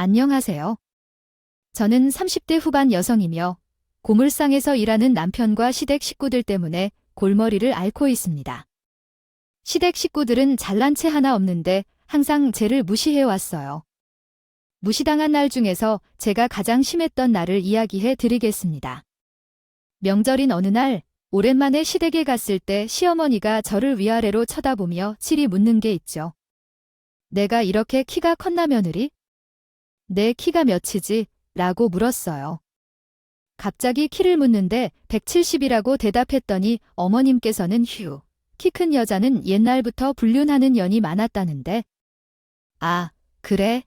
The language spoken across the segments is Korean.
안녕하세요. 저는 30대 후반 여성이며 고물상에서 일하는 남편과 시댁 식구들 때문에 골머리를 앓고 있습니다. 시댁 식구들은 잘난 체 하나 없는데 항상 쟤를 무시해 왔어요. 무시당한 날 중에서 제가 가장 심했던 날을 이야기해 드리겠습니다. 명절인 어느 날 오랜만에 시댁에 갔을 때 시어머니가 저를 위아래로 쳐다보며 치리 묻는 게 있죠. 내가 이렇게 키가 컸나 며느리? 내 키가 몇이지? 라고 물었어요. 갑자기 키를 묻는데 170이라고 대답했더니 어머님께서는 휴, 키 큰 여자는 옛날부터 불륜하는 연이 많았다는데. 아, 그래?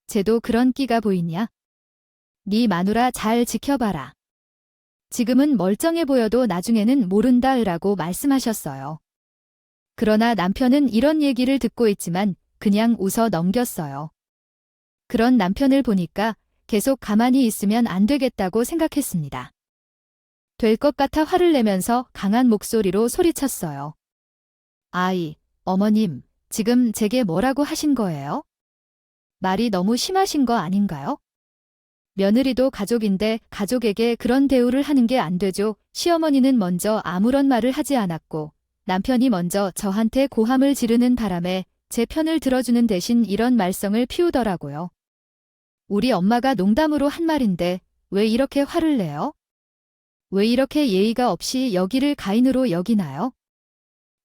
쟤도 그런 끼가 보이냐? 네 마누라 잘 지켜봐라. 지금은 멀쩡해 보여도 나중에는 모른다 라고 말씀하셨어요. 그러나 남편은 이런 얘기를 듣고 있지만 그냥 웃어 넘겼어요. 그런 남편을 보니까 계속 가만히 있으면 안 되겠다고 생각했습니다. 될 것 같아 화를 내면서 강한 목소리로 소리쳤어요. 아이, 어머님, 지금 제게 뭐라고 하신 거예요? 말이 너무 심하신 거 아닌가요? 며느리도 가족인데 가족에게 그런 대우를 하는 게 안 되죠. 시어머니는 먼저 아무런 말을 하지 않았고 남편이 먼저 저한테 고함을 지르는 바람에 제 편을 들어주는 대신 이런 말썽을 피우더라고요. 우리 엄마가 농담으로 한 말인데 왜 이렇게 화를 내요? 왜 이렇게 예의가 없이 여기를 가인으로 여기나요?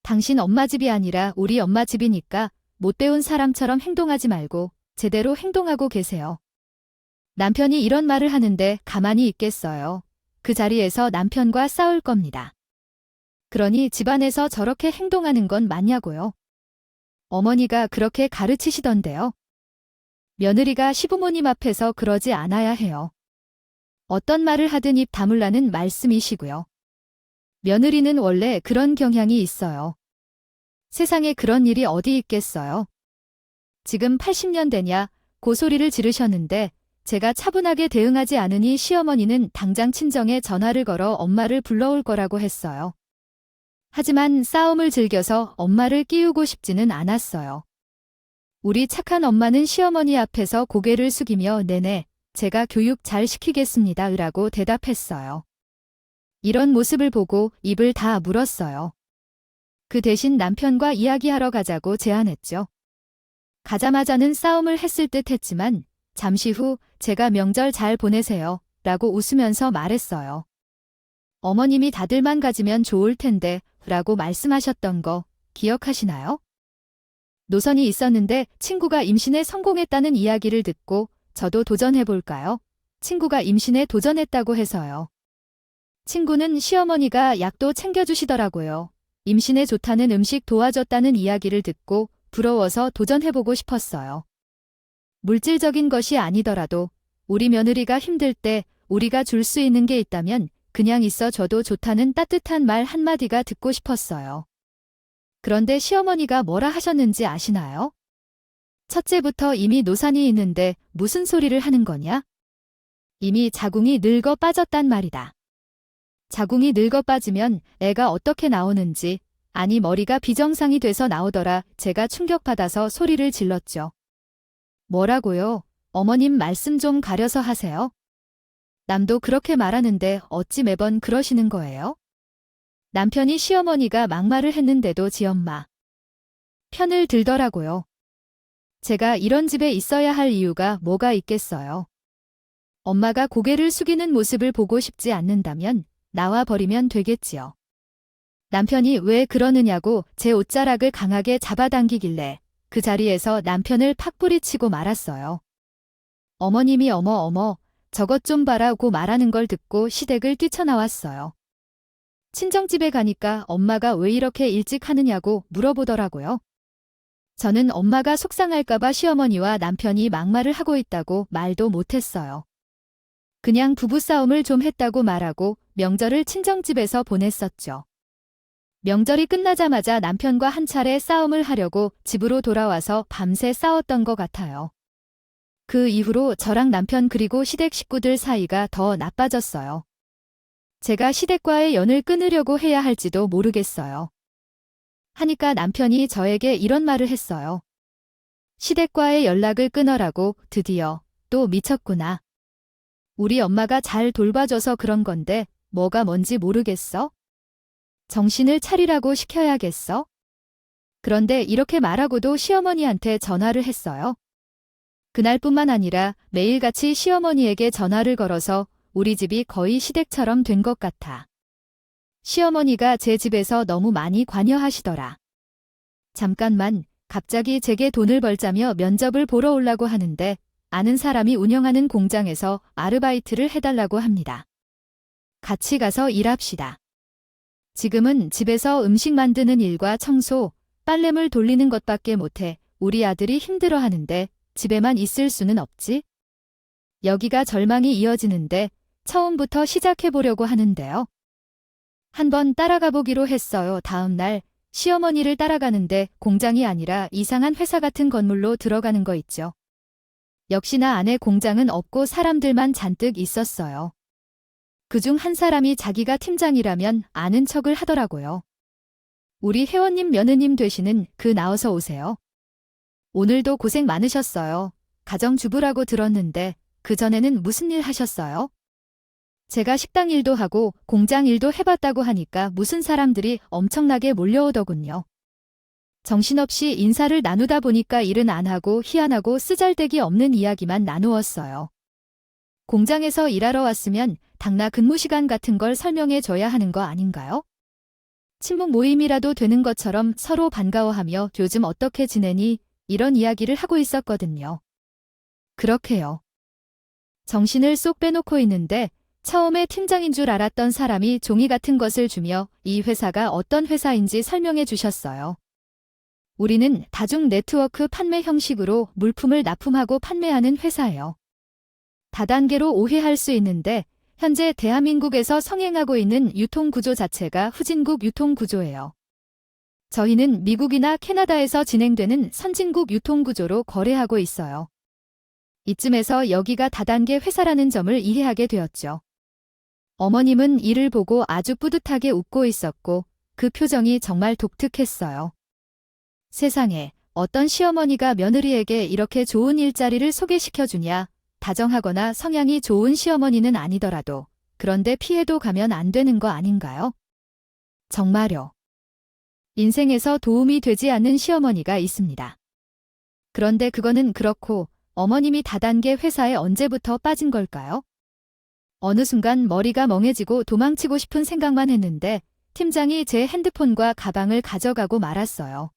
당신 엄마 집이 아니라 우리 엄마 집이니까 못 배운 사람처럼 행동하지 말고 제대로 행동하고 계세요. 남편이 이런 말을 하는데 가만히 있겠어요. 그 자리에서 남편과 싸울 겁니다. 그러니 집안에서 저렇게 행동하는 건 맞냐고요? 어머니가 그렇게 가르치시던데요. 며느리가 시부모님 앞에서 그러지 않아야 해요. 어떤 말을 하든 입 다물라는 말씀이시고요. 며느리는 원래 그런 경향이 있어요. 세상에 그런 일이 어디 있겠어요. 지금 80년대냐 고소리를 지르셨는데 제가 차분하게 대응하지 않으니 시어머니는 당장 친정에 전화를 걸어 엄마를 불러올 거라고 했어요. 하지만 싸움을 즐겨서 엄마를 끼우고 싶지는 않았어요. 우리 착한 엄마는 시어머니 앞에서 고개를 숙이며 네네, 제가 교육 잘 시키겠습니다 라고 대답했어요. 이런 모습을 보고 입을 다 물었어요. 그 대신 남편과 이야기하러 가자고 제안했죠. 가자마자는 싸움을 했을 듯 했지만 잠시 후 제가 명절 잘 보내세요 라고 웃으면서 말했어요. 어머님이 다들만 가지면 좋을 텐데 라고 말씀하셨던 거 기억하시나요? 노선이 있었는데 친구가 임신에 성공했다는 이야기를 듣고 저도 도전해볼까요? 친구가 임신에 도전했다고 해서요. 친구는 시어머니가 약도 챙겨주시더라고요. 임신에 좋다는 음식 도와줬다는 이야기를 듣고 부러워서 도전해보고 싶었어요. 물질적인 것이 아니더라도 우리 며느리가 힘들 때 우리가 줄 수 있는 게 있다면 그냥 있어 줘도 좋다는 따뜻한 말 한마디가 듣고 싶었어요. 그런데 시어머니가 뭐라 하셨는지 아시나요? 첫째부터 이미 노산이 있는데 무슨 소리를 하는 거냐? 이미 자궁이 늙어 빠졌단 말이다. 자궁이 늙어 빠지면 애가 어떻게 나오는지, 아니 머리가 비정상이 돼서 나오더라. 제가 충격받아서 소리를 질렀죠. 뭐라고요? 어머님 말씀 좀 가려서 하세요. 남도 그렇게 말하는데 어찌 매번 그러시는 거예요? 남편이 시어머니가 막말을 했는데도 지엄마 편을 들더라고요. 제가 이런 집에 있어야 할 이유가 뭐가 있겠어요. 엄마가 고개를 숙이는 모습을 보고 싶지 않는다면 나와 버리면 되겠지요. 남편이 왜 그러느냐고 제 옷자락을 강하게 잡아당기길래 그 자리에서 남편을 팍 뿌리치고 말았어요. 어머님이 어머 저것 좀 봐라고 말하는 걸 듣고 시댁을 뛰쳐나왔어요. 친정집에 가니까 엄마가 왜 이렇게 일찍 하느냐고 물어보더라고요. 저는 엄마가 속상할까봐 시어머니와 남편이 막말을 하고 있다고 말도 못했어요. 그냥 부부싸움을 좀 했다고 말하고 명절을 친정집에서 보냈었죠. 명절이 끝나자마자 남편과 한 차례 싸움을 하려고 집으로 돌아와서 밤새 싸웠던 것 같아요. 그 이후로 저랑 남편 그리고 시댁 식구들 사이가 더 나빠졌어요. 제가 시댁과의 연을 끊으려고 해야 할지도 모르겠어요. 하니까 남편이 저에게 이런 말을 했어요. 시댁과의 연락을 끊어라고. 드디어 또 미쳤구나. 우리 엄마가 잘 돌봐줘서 그런 건데 뭐가 뭔지 모르겠어? 정신을 차리라고 시켜야겠어? 그런데 이렇게 말하고도 시어머니한테 전화를 했어요. 그날뿐만 아니라 매일같이 시어머니에게 전화를 걸어서 우리 집이 거의 시댁처럼 된 것 같아. 시어머니가 제 집에서 너무 많이 관여하시더라. 잠깐만, 갑자기 제게 돈을 벌자며 면접을 보러 오려고 하는데 아는 사람이 운영하는 공장에서 아르바이트를 해달라고 합니다. 같이 가서 일합시다. 지금은 집에서 음식 만드는 일과 청소, 빨래물 돌리는 것밖에 못해 우리 아들이 힘들어하는데 집에만 있을 수는 없지? 여기가 절망이 이어지는데 처음부터 시작해보려고 하는데요. 한번 따라가 보기로 했어요. 다음 날 시어머니를 따라가는데 공장이 아니라 이상한 회사 같은 건물로 들어가는 거 있죠. 역시나 안에 공장은 없고 사람들만 잔뜩 있었어요. 그중 한 사람이 자기가 팀장이라면 아는 척을 하더라고요. 우리 회원님 며느님 되시는 그 나어서 오세요. 오늘도 고생 많으셨어요. 가정주부라고 들었는데 그전에는 무슨 일 하셨어요? 제가 식당 일도 하고 공장 일도 해봤다고 하니까 무슨 사람들이 엄청나게 몰려오더군요. 정신없이 인사를 나누다 보니까 일은 안 하고 희한하고 쓰잘데기 없는 이야기만 나누었어요. 공장에서 일하러 왔으면 당나 근무 시간 같은 걸 설명해 줘야 하는 거 아닌가요? 친목 모임이라도 되는 것처럼 서로 반가워하며 요즘 어떻게 지내니? 이런 이야기를 하고 있었거든요. 그렇게요. 정신을 쏙 빼놓고 있는데 처음에 팀장인 줄 알았던 사람이 종이 같은 것을 주며 이 회사가 어떤 회사인지 설명해 주셨어요. 우리는 다중 네트워크 판매 형식으로 물품을 납품하고 판매하는 회사예요. 다단계로 오해할 수 있는데 현재 대한민국에서 성행하고 있는 유통구조 자체가 후진국 유통구조예요. 저희는 미국이나 캐나다에서 진행되는 선진국 유통구조로 거래하고 있어요. 이쯤에서 여기가 다단계 회사라는 점을 이해하게 되었죠. 어머님은 이를 보고 아주 뿌듯하게 웃고 있었고 그 표정이 정말 독특했어요. 세상에 어떤 시어머니가 며느리에게 이렇게 좋은 일자리를 소개시켜주냐. 다정하거나 성향이 좋은 시어머니는 아니더라도 그런데 피해도 가면 안 되는 거 아닌가요? 정말요. 인생에서 도움이 되지 않는 시어머니가 있습니다. 그런데 그거는 그렇고 어머님이 다단계 회사에 언제부터 빠진 걸까요? 어느 순간 머리가 멍해지고 도망치고 싶은 생각만 했는데 팀장이 제 핸드폰과 가방을 가져가고 말았어요.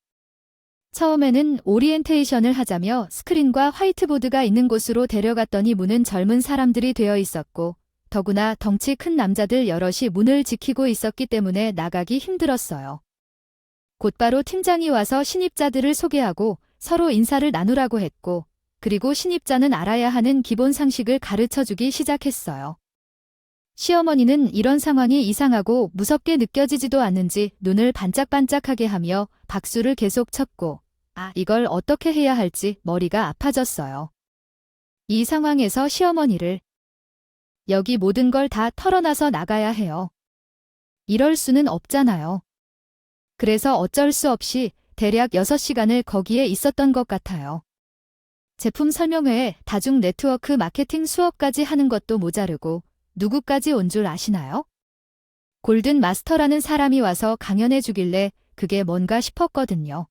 처음에는 오리엔테이션을 하자며 스크린과 화이트보드가 있는 곳으로 데려갔더니 문은 젊은 사람들이 되어 있었고 더구나 덩치 큰 남자들 여럿이 문을 지키고 있었기 때문에 나가기 힘들었어요. 곧바로 팀장이 와서 신입자들을 소개하고 서로 인사를 나누라고 했고 그리고 신입자는 알아야 하는 기본 상식을 가르쳐주기 시작했어요. 시어머니는 이런 상황이 이상하고 무섭게 느껴지지도 않는지 눈을 반짝반짝하게 하며 박수를 계속 쳤고 이걸 어떻게 해야 할지 머리가 아파졌어요. 이 상황에서 시어머니를 여기 모든 걸 다 털어놔서 나가야 해요. 이럴 수는 없잖아요. 그래서 어쩔 수 없이 대략 6시간을 거기에 있었던 것 같아요. 제품 설명회에 다중 네트워크 마케팅 수업까지 하는 것도 모자르고 누구까지 온 줄 아시나요? 골든 마스터라는 사람이 와서 강연해 주길래 그게 뭔가 싶었거든요.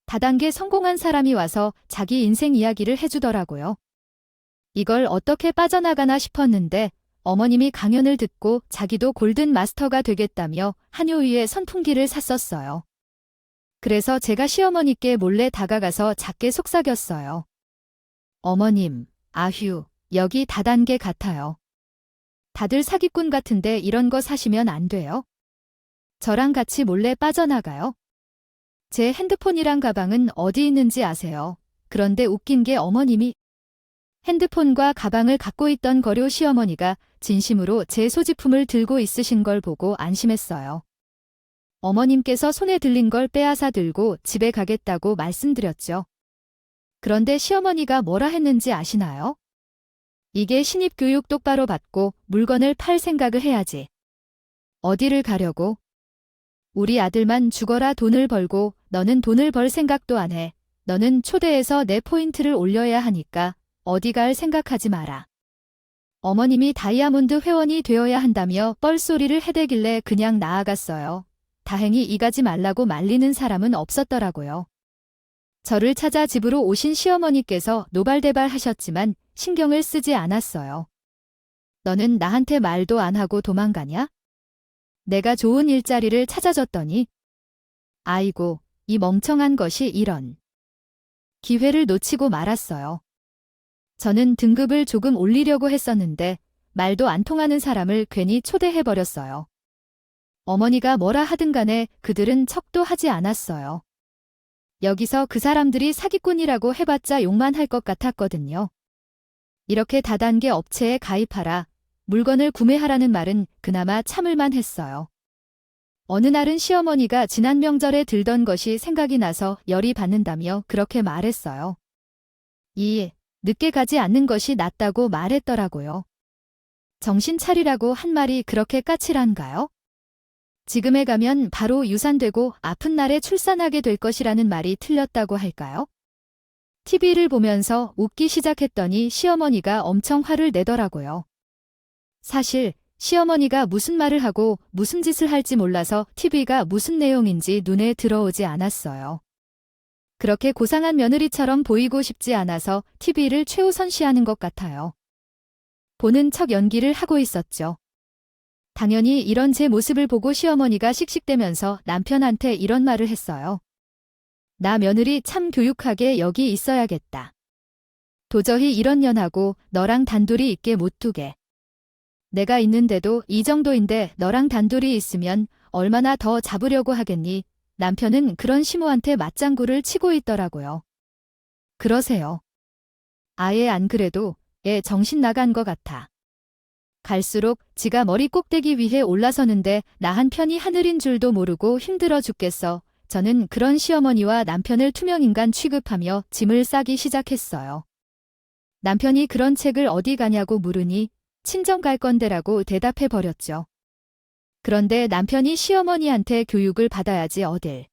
다단계 성공한 사람이 와서 자기 인생 이야기를 해주더라고요. 이걸 어떻게 빠져나가나 싶었는데 어머님이 강연을 듣고 자기도 골든 마스터가 되겠다며 한요위에 선풍기를 샀었어요. 그래서 제가 시어머니께 몰래 다가가서 작게 속삭였어요. 어머님, 아휴, 여기 다단계 같아요. 다들 사기꾼 같은데 이런 거 사시면 안 돼요? 저랑 같이 몰래 빠져나가요? 제 핸드폰이랑 가방은 어디 있는지 아세요? 그런데 웃긴 게 어머님이 핸드폰과 가방을 갖고 있던 거료 시어머니가 진심으로 제 소지품을 들고 있으신 걸 보고 안심했어요. 어머님께서 손에 들린 걸 빼앗아 들고 집에 가겠다고 말씀드렸죠. 그런데 시어머니가 뭐라 했는지 아시나요? 이게 신입교육 똑바로 받고 물건을 팔 생각을 해야지. 어디를 가려고? 우리 아들만 죽어라 돈을 벌고 너는 돈을 벌 생각도 안 해. 너는 초대해서 내 포인트를 올려야 하니까 어디 갈 생각하지 마라. 어머님이 다이아몬드 회원이 되어야 한다며 뻘소리를 해대길래 그냥 나아갔어요. 다행히 이가지 말라고 말리는 사람은 없었더라고요. 저를 찾아 집으로 오신 시어머니께서 노발대발 하셨지만 신경을 쓰지 않았어요. 너는 나한테 말도 안 하고 도망가냐? 내가 좋은 일자리를 찾아줬더니. 아이고, 이 멍청한 것이 이런. 기회를 놓치고 말았어요. 저는 등급을 조금 올리려고 했었는데 말도 안 통하는 사람을 괜히 초대해버렸어요. 어머니가 뭐라 하든 간에 그들은 척도 하지 않았어요. 여기서 그 사람들이 사기꾼이라고 해봤자 욕만 할 것 같았거든요. 이렇게 다단계 업체에 가입하라, 물건을 구매하라는 말은 그나마 참을만 했어요. 어느 날은 시어머니가 지난 명절에 들던 것이 생각이 나서 열이 받는다며 그렇게 말했어요. 늦게 가지 않는 것이 낫다고 말했더라고요. 정신 차리라고 한 말이 그렇게 까칠한가요? 지금에 가면 바로 유산되고 아픈 날에 출산하게 될 것이라는 말이 틀렸다고 할까요? TV를 보면서 웃기 시작했더니 시어머니가 엄청 화를 내더라고요. 사실 시어머니가 무슨 말을 하고 무슨 짓을 할지 몰라서 TV가 무슨 내용인지 눈에 들어오지 않았어요. 그렇게 고상한 며느리처럼 보이고 싶지 않아서 TV를 최우선시하는 것 같아요. 보는 척 연기를 하고 있었죠. 당연히 이런 제 모습을 보고 시어머니가 씩씩대면서 남편한테 이런 말을 했어요. 나 며느리 참 교육하게 여기 있어야겠다. 도저히 이런 년하고 너랑 단둘이 있게 못 두게. 내가 있는데도 이 정도인데 너랑 단둘이 있으면 얼마나 더 잡으려고 하겠니? 남편은 그런 시모한테 맞장구를 치고 있더라고요. 그러세요. 아예 안 그래도 애 정신 나간 것 같아. 갈수록 지가 머리 꼭대기 위에 올라서는데 나 한편이 하늘인 줄도 모르고 힘들어 죽겠어. 저는 그런 시어머니와 남편을 투명인간 취급하며 짐을 싸기 시작했어요. 남편이 그런 책을 어디 가냐고 물으니 친정 갈 건데라고 대답해버렸죠. 그런데 남편이 시어머니한테 교육을 받아야지 어딜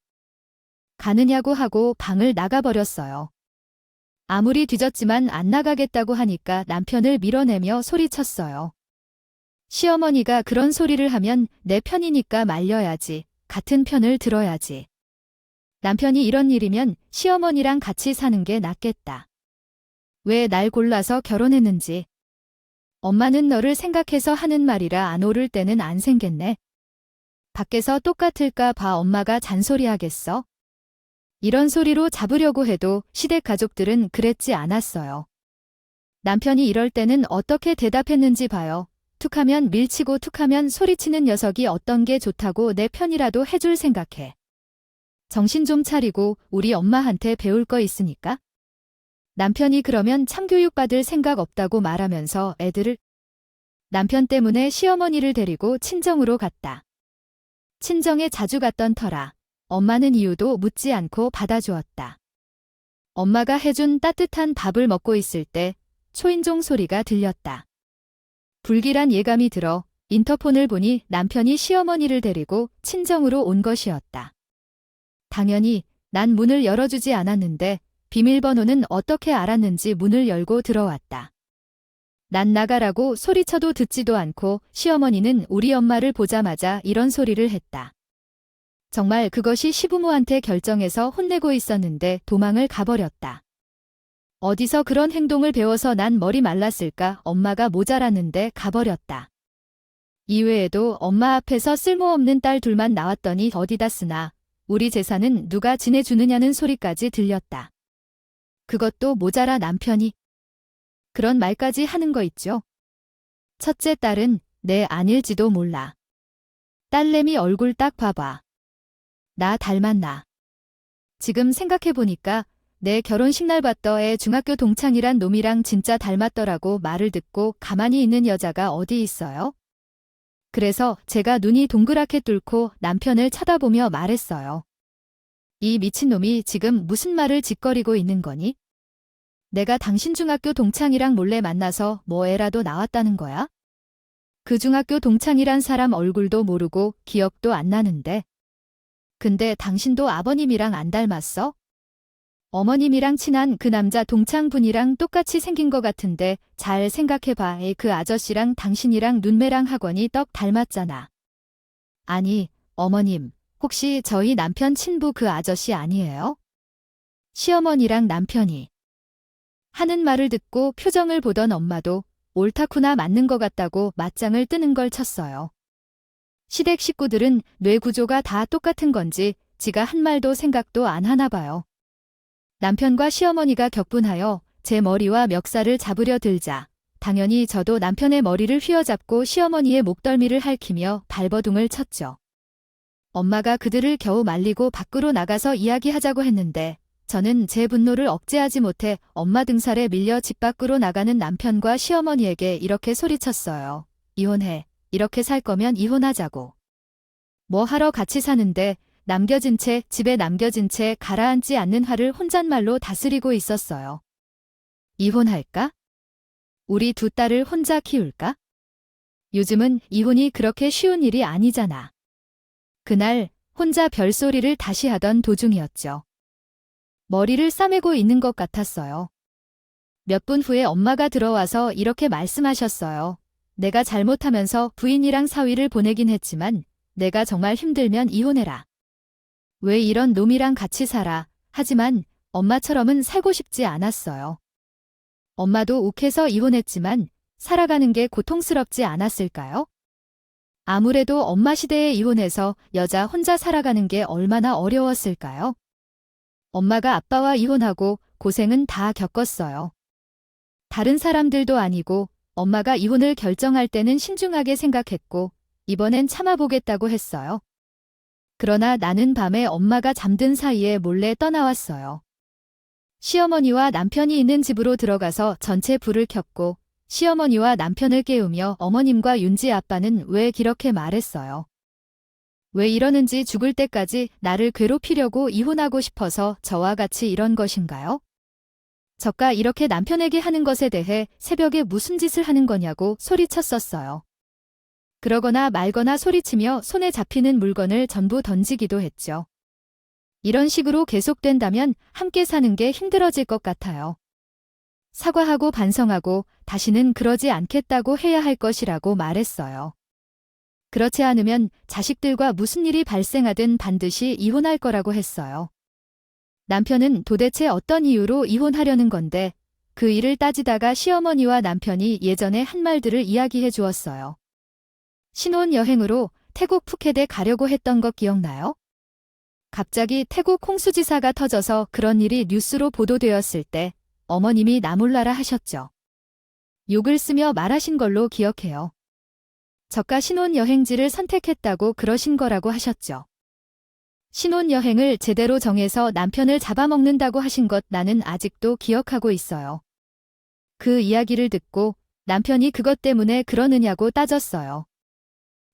가느냐고 하고 방을 나가버렸어요. 아무리 뒤졌지만 안 나가겠다고 하니까 남편을 밀어내며 소리쳤어요. 시어머니가 그런 소리를 하면 내 편이니까 말려야지. 같은 편을 들어야지. 남편이 이런 일이면 시어머니랑 같이 사는 게 낫겠다. 왜 날 골라서 결혼했는지. 엄마는 너를 생각해서 하는 말이라 안 오를 때는 안 생겼네. 밖에서 똑같을까 봐 엄마가 잔소리하겠어? 이런 소리로 잡으려고 해도 시댁 가족들은 그랬지 않았어요. 남편이 이럴 때는 어떻게 대답했는지 봐요. 툭하면 밀치고 툭하면 소리치는 녀석이 어떤 게 좋다고 내 편이라도 해줄 생각해. 정신 좀 차리고 우리 엄마한테 배울 거 있으니까. 남편이 그러면 참교육받을 생각 없다고 말하면서 애들을 남편 때문에 시어머니를 데리고 친정으로 갔다. 친정에 자주 갔던 터라 엄마는 이유도 묻지 않고 받아주었다. 엄마가 해준 따뜻한 밥을 먹고 있을 때 초인종 소리가 들렸다. 불길한 예감이 들어 인터폰을 보니 남편이 시어머니를 데리고 친정으로 온 것이었다. 당연히 난 문을 열어주지 않았는데 비밀번호는 어떻게 알았는지 문을 열고 들어왔다. 난 나가라고 소리쳐도 듣지도 않고 시어머니는 우리 엄마를 보자마자 이런 소리를 했다. 정말 그것이 시부모한테 결정해서 혼내고 있었는데 도망을 가버렸다. 어디서 그런 행동을 배워서 난 머리 말랐을까? 엄마가 모자랐는데 가버렸다. 이외에도 엄마 앞에서 쓸모없는 딸 둘만 나왔더니 어디다 쓰나 우리 재산은 누가 지내주느냐는 소리까지 들렸다. 그것도 모자라 남편이 그런 말까지 하는 거 있죠. 첫째 딸은 내 아닐지도 몰라. 딸내미 얼굴 딱 봐봐. 나 닮았나. 지금 생각해보니까 내 결혼식 날 봤던 애 중학교 동창이란 놈이랑 진짜 닮았더라고 말을 듣고 가만히 있는 여자가 어디 있어요? 그래서 제가 눈이 동그랗게 뚫고 남편을 쳐다보며 말했어요. 이 미친놈이 지금 무슨 말을 짓거리고 있는 거니? 내가 당신 중학교 동창이랑 몰래 만나서 뭐 애라도 나왔다는 거야? 그 중학교 동창이란 사람 얼굴도 모르고 기억도 안 나는데. 근데 당신도 아버님이랑 안 닮았어? 어머님이랑 친한 그 남자 동창분이랑 똑같이 생긴 것 같은데 잘 생각해봐. 그 아저씨랑 당신이랑 눈매랑 학원이 떡 닮았잖아. 아니, 어머님, 혹시 저희 남편 친부 그 아저씨 아니에요? 시어머니랑 남편이 하는 말을 듣고 표정을 보던 엄마도 옳다구나 맞는 것 같다고 맞짱을 뜨는 걸 쳤어요. 시댁 식구들은 뇌 구조가 다 똑같은 건지 지가 한 말도 생각도 안 하나 봐요. 남편과 시어머니가 격분하여 제 머리와 멱살을 잡으려 들자 당연히 저도 남편의 머리를 휘어잡고 시어머니의 목덜미를 핥히며 발버둥을 쳤죠. 엄마가 그들을 겨우 말리고 밖으로 나가서 이야기하자고 했는데 저는 제 분노를 억제하지 못해 엄마 등살에 밀려 집 밖으로 나가는 남편과 시어머니에게 이렇게 소리쳤어요. 이혼해. 이렇게 살 거면 이혼하자고. 뭐 하러 같이 사는데 집에 남겨진 채 가라앉지 않는 화를 혼잣말로 다스리고 있었어요. 이혼할까? 우리 두 딸을 혼자 키울까? 요즘은 이혼이 그렇게 쉬운 일이 아니잖아. 그날 혼자 별소리를 다시 하던 도중이었죠. 머리를 싸매고 있는 것 같았어요. 몇 분 후에 엄마가 들어와서 이렇게 말씀하셨어요. 내가 잘못하면서 부인이랑 사위를 보내긴 했지만 내가 정말 힘들면 이혼해라. 왜 이런 놈이랑 같이 살아? 하지만 엄마처럼은 살고 싶지 않았어요. 엄마도 욱해서 이혼했지만 살아가는 게 고통스럽지 않았을까요? 아무래도 엄마 시대에 이혼해서 여자 혼자 살아가는 게 얼마나 어려웠을까요? 엄마가 아빠와 이혼하고 고생은 다 겪었어요. 다른 사람들도 아니고 엄마가 이혼을 결정할 때는 신중하게 생각했고 이번엔 참아보겠다고 했어요. 그러나 나는 밤에 엄마가 잠든 사이에 몰래 떠나왔어요. 시어머니와 남편이 있는 집으로 들어가서 전체 불을 켰고 시어머니와 남편을 깨우며 어머님과 윤지 아빠는 왜 그렇게 말했어요. 왜 이러는지 죽을 때까지 나를 괴롭히려고 이혼하고 싶어서 저와 같이 이런 것인가요? 저가 이렇게 남편에게 하는 것에 대해 새벽에 무슨 짓을 하는 거냐고 소리쳤었어요. 그러거나 말거나 소리치며 손에 잡히는 물건을 전부 던지기도 했죠. 이런 식으로 계속된다면 함께 사는 게 힘들어질 것 같아요. 사과하고 반성하고 다시는 그러지 않겠다고 해야 할 것이라고 말했어요. 그렇지 않으면 자식들과 무슨 일이 발생하든 반드시 이혼할 거라고 했어요. 남편은 도대체 어떤 이유로 이혼하려는 건데 그 일을 따지다가 시어머니와 남편이 예전에 한 말들을 이야기해 주었어요. 신혼여행으로 태국 푸켓에 가려고 했던 거 기억나요? 갑자기 태국 홍수지사가 터져서 그런 일이 뉴스로 보도되었을 때 어머님이 나 몰라라 하셨죠. 욕을 쓰며 말하신 걸로 기억해요. 저가 신혼여행지를 선택했다고 그러신 거라고 하셨죠. 신혼여행을 제대로 정해서 남편을 잡아먹는다고 하신 것 나는 아직도 기억하고 있어요. 그 이야기를 듣고 남편이 그것 때문에 그러느냐고 따졌어요.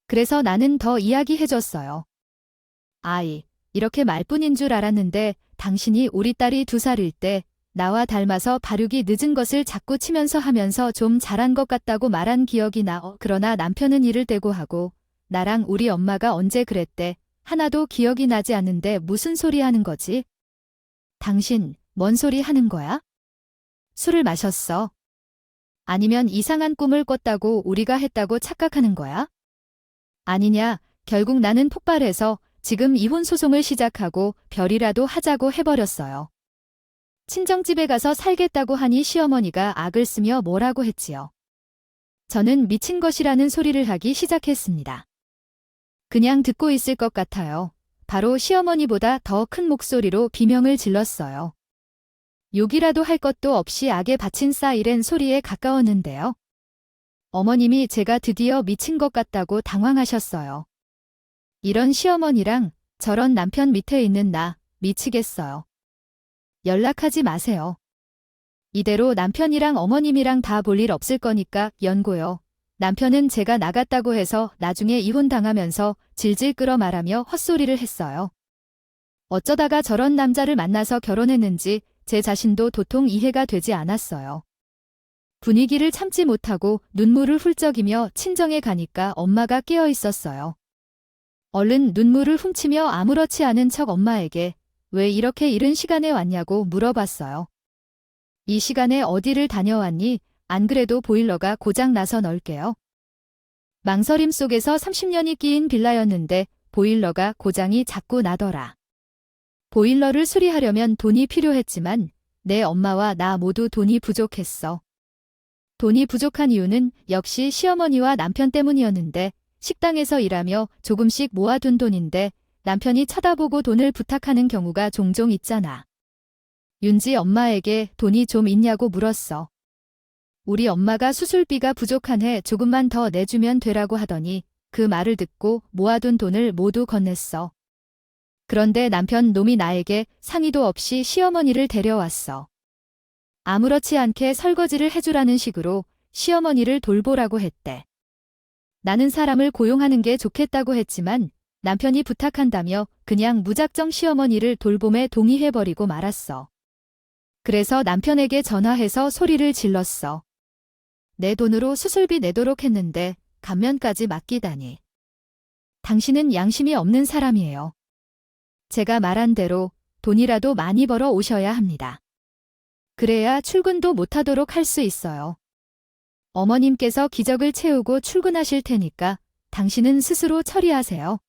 그래서 나는 더 이야기해줬어요. 아이, 이렇게 말뿐인 줄 알았는데 당신이 우리 딸이 2살일 때 나와 닮아서 발육이 늦은 것을 자꾸 치면서 하면서 좀 잘한 것 같다고 말한 기억이 나. 그러나 남편은 이를 떼고 하고 나랑 우리 엄마가 언제 그랬대. 하나도 기억이 나지 않는데 무슨 소리 하는 거지? 당신, 뭔 소리 하는 거야? 술을 마셨어? 아니면 이상한 꿈을 꿨다고 우리가 했다고 착각하는 거야? 아니냐, 결국 나는 폭발해서 지금 이혼 소송을 시작하고 별이라도 하자고 해버렸어요. 친정집에 가서 살겠다고 하니 시어머니가 악을 쓰며 뭐라고 했지요. 저는 미친 것이라는 소리를 하기 시작했습니다. 그냥 듣고 있을 것 같아요. 바로 시어머니보다 더 큰 목소리로 비명을 질렀어요. 욕이라도 할 것도 없이 악에 바친 사이렌 소리에 가까웠는데요. 어머님이 제가 드디어 미친 것 같다고 당황하셨어요. 이런 시어머니랑 저런 남편 밑에 있는 나 미치겠어요. 연락하지 마세요. 이대로 남편이랑 어머님이랑 다 볼 일 없을 거니까 연고요. 남편은 제가 나갔다고 해서 나중에 이혼당하면서 질질 끌어 말하며 헛소리를 했어요. 어쩌다가 저런 남자를 만나서 결혼했는지 제 자신도 도통 이해가 되지 않았어요. 분위기를 참지 못하고 눈물을 훌쩍이며 친정에 가니까 엄마가 깨어 있었어요. 얼른 눈물을 훔치며 아무렇지 않은 척 엄마에게 왜 이렇게 이른 시간에 왔냐고 물어봤어요. 이 시간에 어디를 다녀왔니? 안 그래도 보일러가 고장 나서 넣을게요. 망설임 속에서 30년이 끼인 빌라였는데 보일러가 고장이 자꾸 나더라. 보일러를 수리하려면 돈이 필요했지만 내 엄마와 나 모두 돈이 부족했어. 돈이 부족한 이유는 역시 시어머니와 남편 때문이었는데 식당에서 일하며 조금씩 모아둔 돈인데 남편이 쳐다보고 돈을 부탁하는 경우가 종종 있잖아. 윤지 엄마에게 돈이 좀 있냐고 물었어. 우리 엄마가 수술비가 부족하네 조금만 더 내주면 되라고 하더니 그 말을 듣고 모아둔 돈을 모두 건넸어. 그런데 남편 놈이 나에게 상의도 없이 시어머니를 데려왔어. 아무렇지 않게 설거지를 해주라는 식으로 시어머니를 돌보라고 했대. 나는 사람을 고용하는 게 좋겠다고 했지만 남편이 부탁한다며 그냥 무작정 시어머니를 돌봄에 동의해버리고 말았어. 그래서 남편에게 전화해서 소리를 질렀어. 내 돈으로 수술비 내도록 했는데 감면까지 맡기다니. 당신은 양심이 없는 사람이에요. 제가 말한 대로 돈이라도 많이 벌어 오셔야 합니다. 그래야 출근도 못하도록 할 수 있어요. 어머님께서 기저귀를 채우고 출근하실 테니까 당신은 스스로 처리하세요.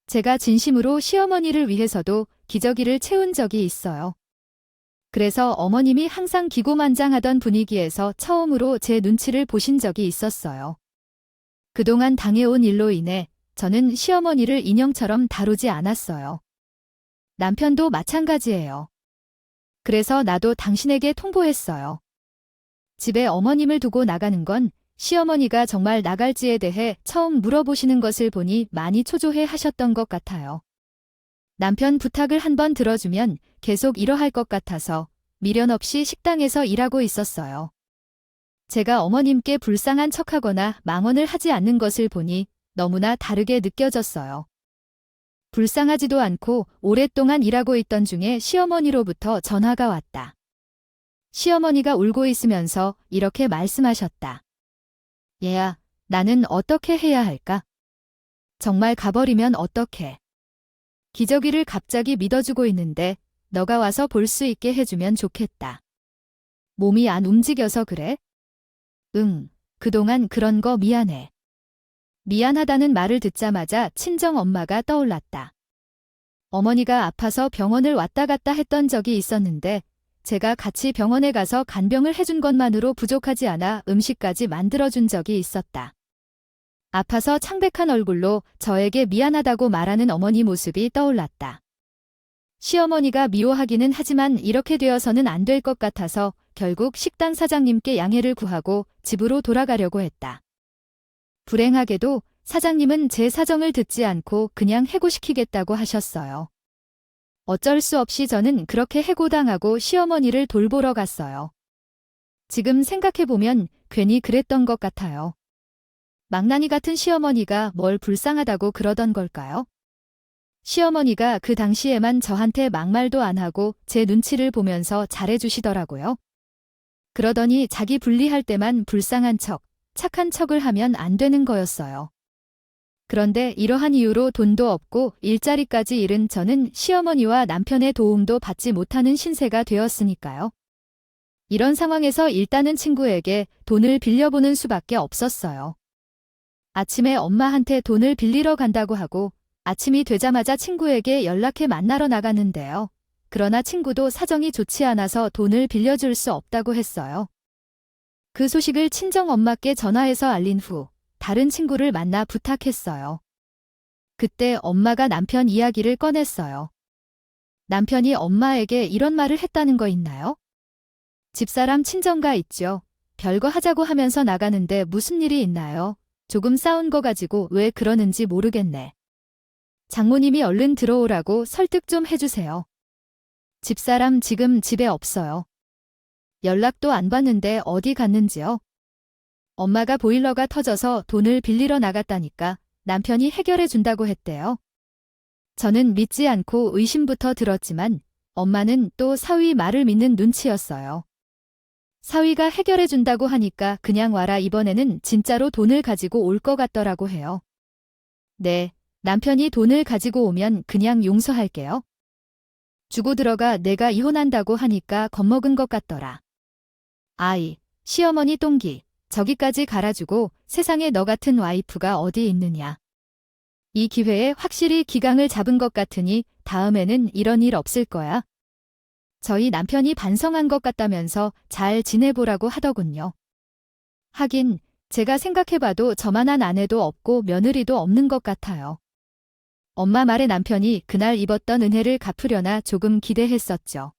제가 진심으로 시어머니를 위해서도 기저귀를 채운 적이 있어요. 그래서 어머님이 항상 기고만장하던 분위기에서 처음으로 제 눈치를 보신 적이 있었어요. 그동안 당해온 일로 인해 저는 시어머니를 인형처럼 다루지 않았어요. 남편도 마찬가지예요. 그래서 나도 당신에게 통보했어요. 집에 어머님을 두고 나가는 건 시어머니가 정말 나갈지에 대해 처음 물어보시는 것을 보니 많이 초조해 하셨던 것 같아요. 남편 부탁을 한번 들어주면 계속 이러할 것 같아서 미련 없이 식당에서 일하고 있었어요. 제가 어머님께 불쌍한 척하거나 망언을 하지 않는 것을 보니 너무나 다르게 느껴졌어요. 불쌍하지도 않고 오랫동안 일하고 있던 중에 시어머니로부터 전화가 왔다. 시어머니가 울고 있으면서 이렇게 말씀하셨다. 얘야, 나는 어떻게 해야 할까? 정말 가버리면 어떡해? 기저귀를 갑자기 믿어주고 있는데 너가 와서 볼 수 있게 해주면 좋겠다. 몸이 안 움직여서 그래? 응, 그동안 그런 거 미안해. 미안하다는 말을 듣자마자 친정 엄마가 떠올랐다. 어머니가 아파서 병원을 왔다 갔다 했던 적이 있었는데 제가 같이 병원에 가서 간병을 해준 것만으로 부족하지 않아 음식까지 만들어준 적이 있었다. 아파서 창백한 얼굴로 저에게 미안하다고 말하는 어머니 모습이 떠올랐다. 시어머니가 미워하기는 하지만 이렇게 되어서는 안 될 것 같아서 결국 식당 사장님께 양해를 구하고 집으로 돌아가려고 했다. 불행하게도 사장님은 제 사정을 듣지 않고 그냥 해고시키겠다고 하셨어요. 어쩔 수 없이 저는 그렇게 해고당하고 시어머니를 돌보러 갔어요. 지금 생각해보면 괜히 그랬던 것 같아요. 망나니 같은 시어머니가 뭘 불쌍하다고 그러던 걸까요? 시어머니가 그 당시에만 저한테 막말도 안 하고 제 눈치를 보면서 잘해주시더라고요. 그러더니 자기 불리할 때만 불쌍한 척, 착한 척을 하면 안 되는 거였어요. 그런데 이러한 이유로 돈도 없고 일자리까지 잃은 저는 시어머니와 남편의 도움도 받지 못하는 신세가 되었으니까요. 이런 상황에서 일단은 친구에게 돈을 빌려보는 수밖에 없었어요. 아침에 엄마한테 돈을 빌리러 간다고 하고 아침이 되자마자 친구에게 연락해 만나러 나갔는데요. 그러나 친구도 사정이 좋지 않아서 돈을 빌려줄 수 없다고 했어요. 그 소식을 친정 엄마께 전화해서 알린 후 다른 친구를 만나 부탁했어요. 그때 엄마가 남편 이야기를 꺼냈어요. 남편이 엄마에게 이런 말을 했다는 거 있나요? 집사람 친정가 있죠. 별거 하자고 하면서 나가는데 무슨 일이 있나요? 조금 싸운 거 가지고 왜 그러는지 모르겠네. 장모님이 얼른 들어오라고 설득 좀 해주세요. 집사람 지금 집에 없어요. 연락도 안 받는데 어디 갔는지요? 엄마가 보일러가 터져서 돈을 빌리러 나갔다니까 남편이 해결해 준다고 했대요. 저는 믿지 않고 의심부터 들었지만 엄마는 또 사위 말을 믿는 눈치였어요. 사위가 해결해 준다고 하니까 그냥 와라 이번에는 진짜로 돈을 가지고 올 것 같더라고 해요. 네, 남편이 돈을 가지고 오면 그냥 용서할게요. 주고 들어가 내가 이혼한다고 하니까 겁먹은 것 같더라. 아이, 시어머니 똥기, 저기까지 갈아주고 세상에 너 같은 와이프가 어디 있느냐. 이 기회에 확실히 기강을 잡은 것 같으니 다음에는 이런 일 없을 거야. 저희 남편이 반성한 것 같다면서 잘 지내보라고 하더군요. 하긴 제가 생각해봐도 저만한 아내도 없고 며느리도 없는 것 같아요. 엄마 말에 남편이 그날 입었던 은혜를 갚으려나 조금 기대했었죠.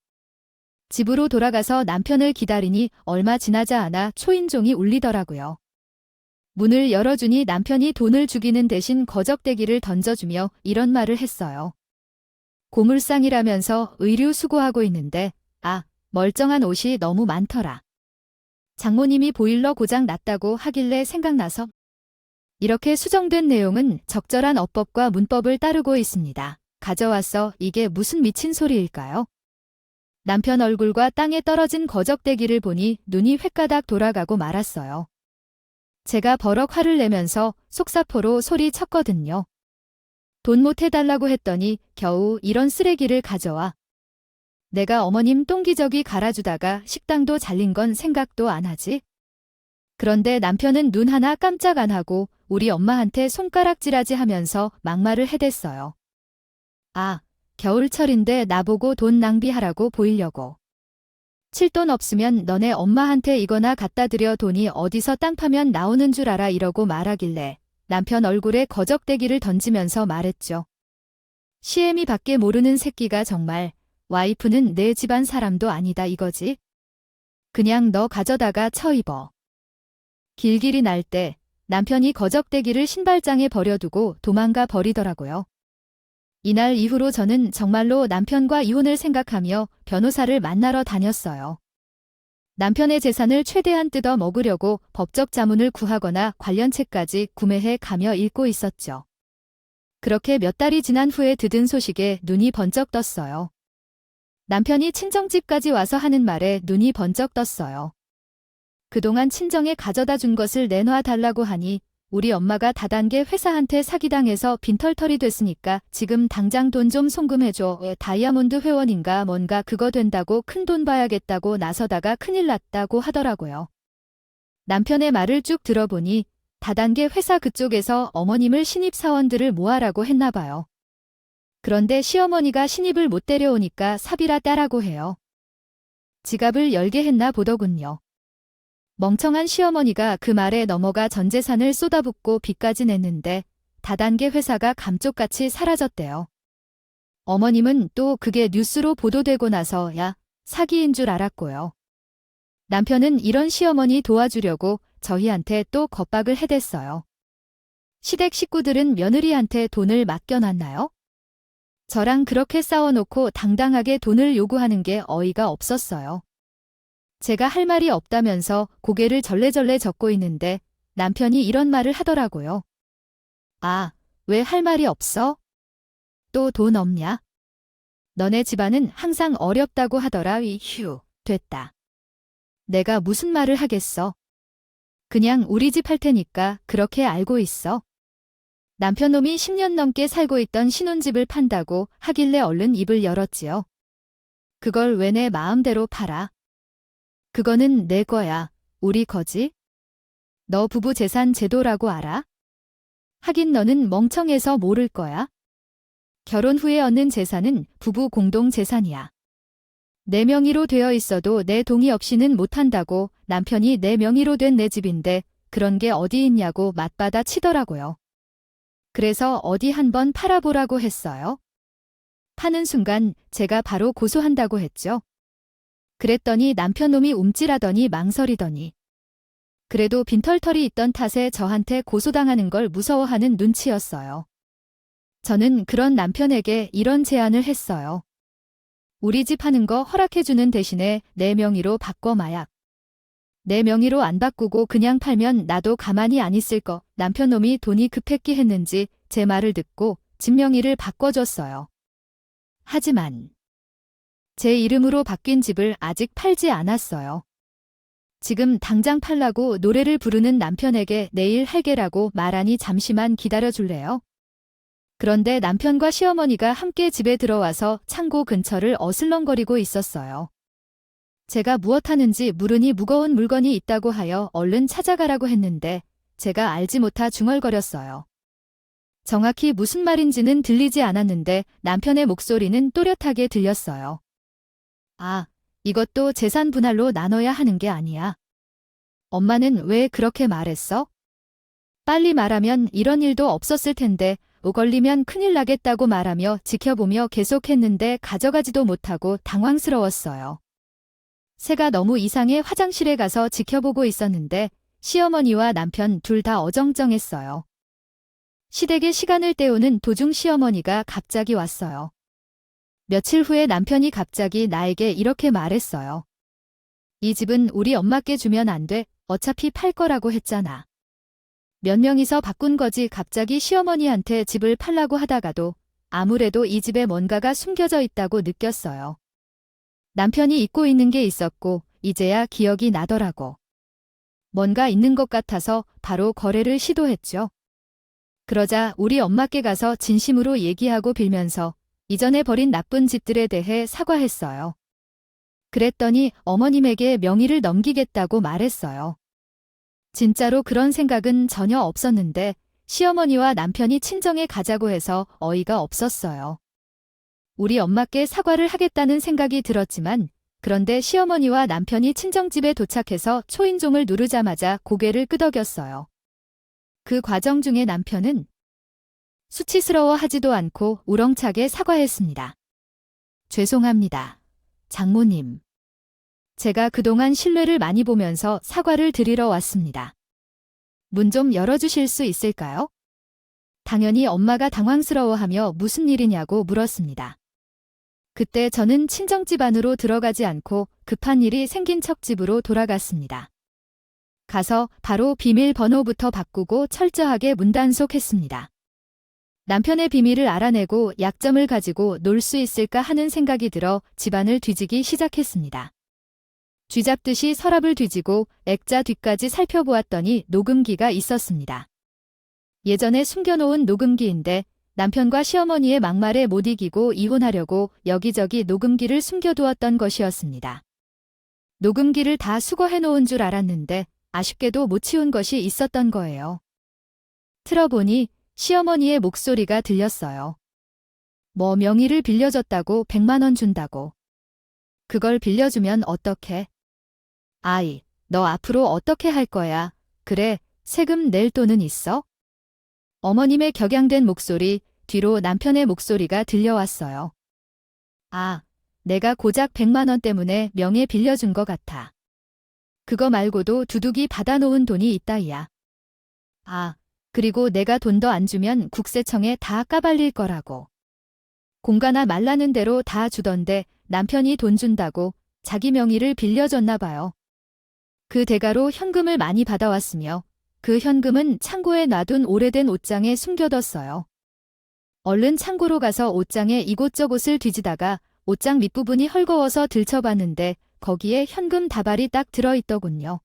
집으로 돌아가서 남편을 기다리니 얼마 지나지 않아 초인종이 울리더라고요. 문을 열어주니 남편이 돈을 주기는 대신 거적대기를 던져주며 이런 말을 했어요. 고물상이라면서 의류 수거하고 있는데 멀쩡한 옷이 너무 많더라. 장모님이 보일러 고장 났다고 하길래 생각나서. 이렇게 수정된 내용은 적절한 어법과 문법을 따르고 있습니다. 가져왔어. 이게 무슨 미친 소리일까요? 남편 얼굴과 땅에 떨어진 거적대기를 보니 눈이 횟가닥 돌아가고 말았어요. 제가 버럭 화를 내면서 속사포로 소리쳤거든요. 돈 못 해달라고 했더니 겨우 이런 쓰레기를 가져와. 내가 어머님 똥기저귀 갈아주다가 식당도 잘린 건 생각도 안 하지? 그런데 남편은 눈 하나 깜짝 안 하고 우리 엄마한테 손가락질하지 하면서 막말을 해댔어요. 겨울철인데 나보고 돈 낭비하라고 보이려고. 칠 돈 없으면 너네 엄마한테 이거나 갖다 드려. 돈이 어디서 땅 파면 나오는 줄 알아. 이러고 말하길래 남편 얼굴에 거적대기를 던지면서 말했죠. 시애미 밖에 모르는 새끼가 정말. 와이프는 내 집안 사람도 아니다 이거지. 그냥 너 가져다가 처입어. 길길이 날 때 남편이 거적대기를 신발장에 버려두고 도망가 버리더라고요. 이날 이후로 저는 정말로 남편과 이혼을 생각하며 변호사를 만나러 다녔어요. 남편의 재산을 최대한 뜯어 먹으려고 법적 자문을 구하거나 관련책까지 구매해 가며 읽고 있었죠. 그렇게 몇 달이 지난 후에 듣은 소식에 눈이 번쩍 떴어요. 남편이 친정집까지 와서 하는 말에 눈이 번쩍 떴어요. 그동안 친정에 가져다 준 것을 내놔 달라고 하니 우리 엄마가 다단계 회사한테 사기당해서 빈털털이 됐으니까 지금 당장 돈 좀 송금해줘. 다이아몬드 회원인가 뭔가 그거 된다고 큰돈 봐야겠다고 나서다가 큰일 났다고 하더라고요. 남편의 말을 쭉 들어보니 다단계 회사 그쪽에서 어머님을 신입사원들을 모아라고 했나 봐요. 그런데 시어머니가 신입을 못 데려오니까 사비라 따라고 해요. 지갑을 열게 했나 보더군요. 멍청한 시어머니가 그 말에 넘어가 전 재산을 쏟아붓고 빚까지 냈는데 다단계 회사가 감쪽같이 사라졌대요. 어머님은 또 그게 뉴스로 보도되고 나서야 사기인 줄 알았고요. 남편은 이런 시어머니 도와주려고 저희한테 또 겁박을 해댔어요. 시댁 식구들은 며느리한테 돈을 맡겨놨나요? 저랑 그렇게 싸워놓고 당당하게 돈을 요구하는 게 어이가 없었어요. 제가 할 말이 없다면서 고개를 절레절레 젓고 있는데 남편이 이런 말을 하더라고요. 왜 할 말이 없어? 또 돈 없냐? 너네 집안은 항상 어렵다고 하더라. 휴, 됐다. 내가 무슨 말을 하겠어? 그냥 우리 집 할 테니까 그렇게 알고 있어. 남편놈이 10년 넘게 살고 있던 신혼집을 판다고 하길래 얼른 입을 열었지요. 그걸 왜 내 마음대로 팔아? 그거는 내 거야. 우리 거지? 너 부부 재산 제도라고 알아? 하긴 너는 멍청해서 모를 거야. 결혼 후에 얻는 재산은 부부 공동 재산이야. 내 명의로 되어 있어도 내 동의 없이는 못한다고. 남편이 내 명의로 된 내 집인데 그런 게 어디 있냐고 맞받아 치더라고요. 그래서 어디 한번 팔아보라고 했어요. 파는 순간 제가 바로 고소한다고 했죠. 그랬더니 남편놈이 움찔하더니 망설이더니 그래도 빈털털이 있던 탓에 저한테 고소당하는 걸 무서워하는 눈치였어요. 저는 그런 남편에게 이런 제안을 했어요. 우리 집 하는 거 허락해주는 대신에 내 명의로 바꿔 마약. 내 명의로 안 바꾸고 그냥 팔면 나도 가만히 안 있을 거. 남편놈이 돈이 급했기 했는지 제 말을 듣고 집 명의를 바꿔줬어요. 하지만 제 이름으로 바뀐 집을 아직 팔지 않았어요. 지금 당장 팔라고 노래를 부르는 남편에게 내일 할게라고 말하니 잠시만 기다려줄래요? 그런데 남편과 시어머니가 함께 집에 들어와서 창고 근처를 어슬렁거리고 있었어요. 제가 무엇 하는지 물으니 무거운 물건이 있다고 하여 얼른 찾아가라고 했는데 제가 알지 못하 중얼거렸어요. 정확히 무슨 말인지는 들리지 않았는데 남편의 목소리는 또렷하게 들렸어요. 아, 이것도 재산 분할로 나눠야 하는 게 아니야. 엄마는 왜 그렇게 말했어? 빨리 말하면 이런 일도 없었을 텐데 오걸리면 큰일 나겠다고 말하며 지켜보며 계속했는데 가져가지도 못하고 당황스러웠어요. 새가 너무 이상해 화장실에 가서 지켜보고 있었는데 시어머니와 남편 둘 다 어정쩡했어요. 시댁에 시간을 때우는 도중 시어머니가 갑자기 왔어요. 며칠 후에 남편이 갑자기 나에게 이렇게 말했어요. 이 집은 우리 엄마께 주면 안 돼. 어차피 팔 거라고 했잖아. 몇 명이서 바꾼 거지. 갑자기 시어머니한테 집을 팔라고 하다가도 아무래도 이 집에 뭔가가 숨겨져 있다고 느꼈어요. 남편이 잊고 있는 게 있었고 이제야 기억이 나더라고. 뭔가 있는 것 같아서 바로 거래를 시도했죠. 그러자 우리 엄마께 가서 진심으로 얘기하고 빌면서 이전에 버린 나쁜 집들에 대해 사과했어요. 그랬더니 어머님에게 명의를 넘기겠다고 말했어요. 진짜로 그런 생각은 전혀 없었는데 시어머니와 남편이 친정에 가자고 해서 어이가 없었어요. 우리 엄마께 사과를 하겠다는 생각이 들었지만 그런데 시어머니와 남편이 친정집에 도착해서 초인종을 누르자마자 고개를 끄덕였어요. 그 과정 중에 남편은 수치스러워하지도 않고 우렁차게 사과했습니다. 죄송합니다. 장모님. 제가 그동안 신뢰를 많이 보면서 사과를 드리러 왔습니다. 문 좀 열어주실 수 있을까요? 당연히 엄마가 당황스러워하며 무슨 일이냐고 물었습니다. 그때 저는 친정집 안으로 들어가지 않고 급한 일이 생긴 척 집으로 돌아갔습니다. 가서 바로 비밀번호부터 바꾸고 철저하게 문단속했습니다. 남편의 비밀을 알아내고 약점을 가지고 놀 수 있을까 하는 생각이 들어 집안을 뒤지기 시작했습니다. 쥐잡듯이 서랍을 뒤지고 액자 뒤까지 살펴보았더니 녹음기가 있었습니다. 예전에 숨겨놓은 녹음기인데 남편과 시어머니의 막말에 못 이기고 이혼하려고 여기저기 녹음기를 숨겨두었던 것이었습니다. 녹음기를 다 수거해놓은 줄 알았는데 아쉽게도 못 치운 것이 있었던 거예요. 틀어보니 시어머니의 목소리가 들렸어요. 뭐 명의를 빌려줬다고 100만 원 준다고. 그걸 빌려주면 어떡해? 아이, 너 앞으로 어떻게 할 거야? 그래, 세금 낼 돈은 있어? 어머님의 격양된 목소리, 뒤로 남편의 목소리가 들려왔어요. 아, 내가 고작 100만 원 때문에 명예 빌려준 것 같아. 그거 말고도 두둑이 받아놓은 돈이 있다이야. 아, 그리고 내가 돈 더 안 주면 국세청에 다 까발릴 거라고. 공가나 말라는 대로 다 주던데 남편이 돈 준다고 자기 명의를 빌려줬나 봐요. 그 대가로 현금을 많이 받아왔으며 그 현금은 창고에 놔둔 오래된 옷장에 숨겨뒀어요. 얼른 창고로 가서 옷장에 이곳저곳을 뒤지다가 옷장 밑부분이 헐거워서 들춰봤는데 거기에 현금 다발이 딱 들어있더군요.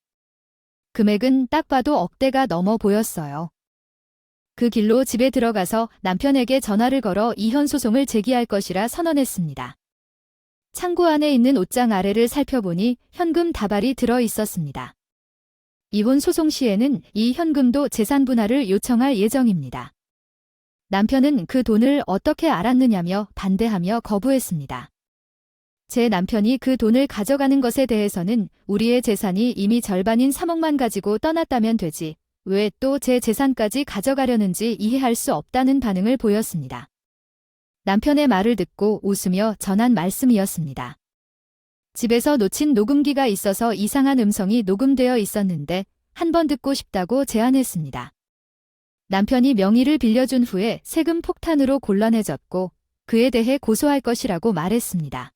금액은 딱 봐도 억대가 넘어 보였어요. 그 길로 집에 들어가서 남편에게 전화를 걸어 이혼 소송을 제기할 것이라 선언했습니다. 창고 안에 있는 옷장 아래를 살펴보니 현금 다발이 들어 있었습니다. 이혼 소송 시에는 이 현금도 재산 분할을 요청할 예정입니다. 남편은 그 돈을 어떻게 알았느냐며 반대하며 거부했습니다. 제 남편이 그 돈을 가져가는 것에 대해서는 우리의 재산이 이미 절반인 3억만 가지고 떠났다면 되지 왜 또 제 재산까지 가져가려는지 이해할 수 없다는 반응을 보였습니다. 남편의 말을 듣고 웃으며 전한 말씀이었습니다. 집에서 놓친 녹음기가 있어서 이상한 음성이 녹음되어 있었는데 한번 듣고 싶다고 제안했습니다. 남편이 명의를 빌려준 후에 세금 폭탄으로 곤란해졌고 그에 대해 고소할 것이라고 말했습니다.